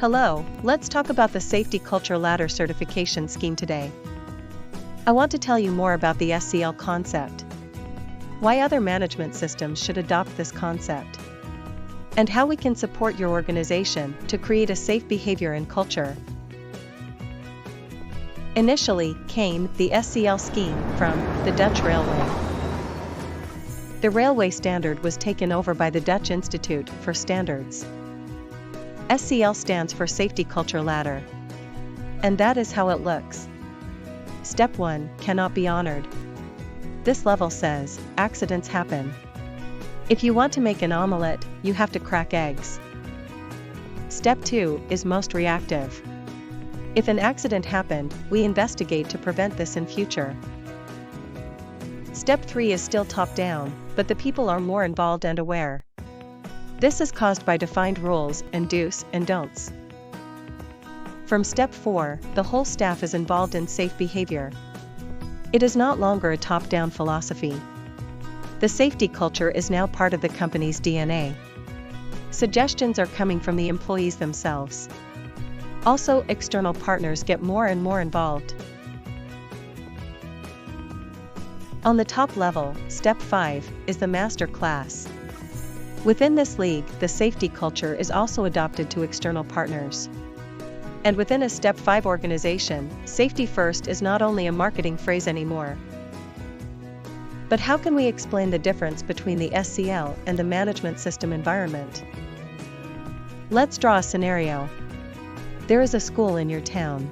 Hello, let's talk about the Safety Culture Ladder certification scheme today. I want to tell you more about the SCL concept, why other management systems should adopt this concept, and how we can support your organization to create a safe behavior and culture. Initially came the SCL scheme from the Dutch Railway. The railway standard was taken over by the Dutch Institute for Standards. SCL stands for Safety Culture Ladder. And that is how it looks. Step 1 cannot be honored. This level says, accidents happen. If you want to make an omelette, you have to crack eggs. Step 2 is most reactive. If an accident happened, we investigate to prevent this in future. Step 3 is still top-down, but the people are more involved and aware. This is caused by defined rules and do's and don'ts. From step 4, the whole staff is involved in safe behavior. It is not longer a top-down philosophy. The safety culture is now part of the company's DNA. Suggestions are coming from the employees themselves. Also, external partners get more and more involved. On the top level, step 5, is the master class. Within this league, the safety culture is also adopted to external partners. And within a Step 5 organization, safety first is not only a marketing phrase anymore. But how can we explain the difference between the SCL and the management system environment? Let's draw a scenario. There is a school in your town.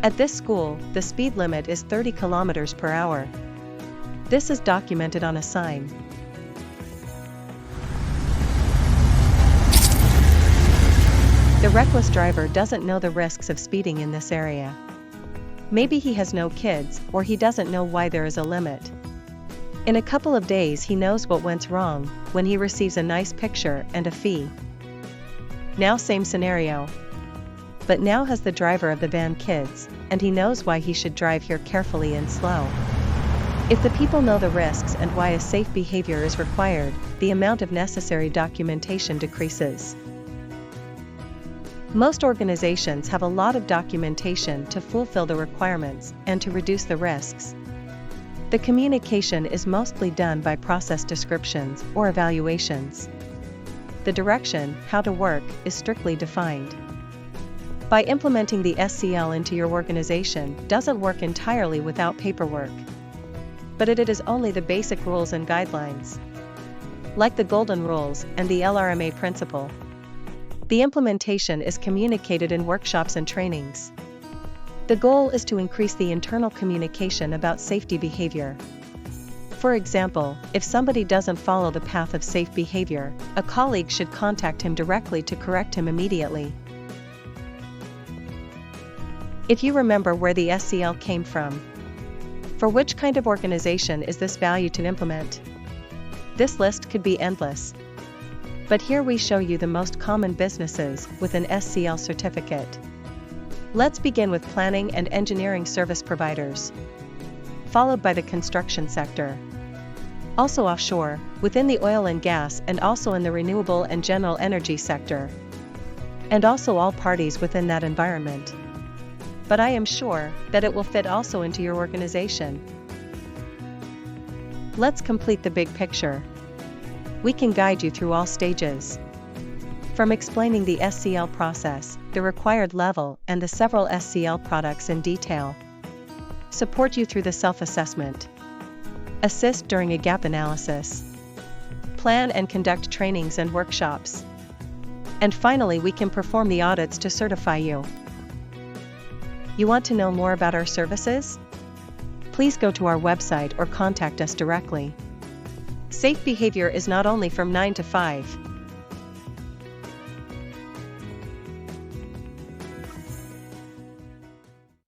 At this school, the speed limit is 30 kilometers per hour. This is documented on a sign. The reckless driver doesn't know the risks of speeding in this area. Maybe he has no kids, or he doesn't know why there is a limit. In a couple of days he knows what went wrong, when he receives a nice picture and a fee. Now same scenario. But now has the driver of the van kids, and he knows why he should drive here carefully and slow. If the people know the risks and why a safe behavior is required, the amount of necessary documentation decreases. Most organizations have a lot of documentation to fulfill the requirements and to reduce the risks. The communication is mostly done by process descriptions or evaluations. The direction, how to work, is strictly defined. By implementing the SCL into your organization doesn't work entirely without paperwork. But it is only the basic rules and guidelines. Like the Golden Rules and the LRMA principle. The implementation is communicated in workshops and trainings. The goal is to increase the internal communication about safety behavior. For example, if somebody doesn't follow the path of safe behavior, a colleague should contact him directly to correct him immediately. If you remember where the SCL came from, for which kind of organization is this value to implement? This list could be endless. But here we show you the most common businesses with an SCL certificate. Let's begin with planning and engineering service providers, followed by the construction sector. Also offshore, within the oil and gas, and also in the renewable and general energy sector. And also all parties within that environment. But I am sure that it will fit also into your organization. Let's complete the big picture. We can guide you through all stages. From explaining the SCL process, the required level, and the several SCL products in detail. Support you through the self-assessment. Assist during a gap analysis. Plan and conduct trainings and workshops. And finally, we can perform the audits to certify you. You want to know more about our services? Please go to our website or contact us directly. Safe behavior is not only from 9 to 5.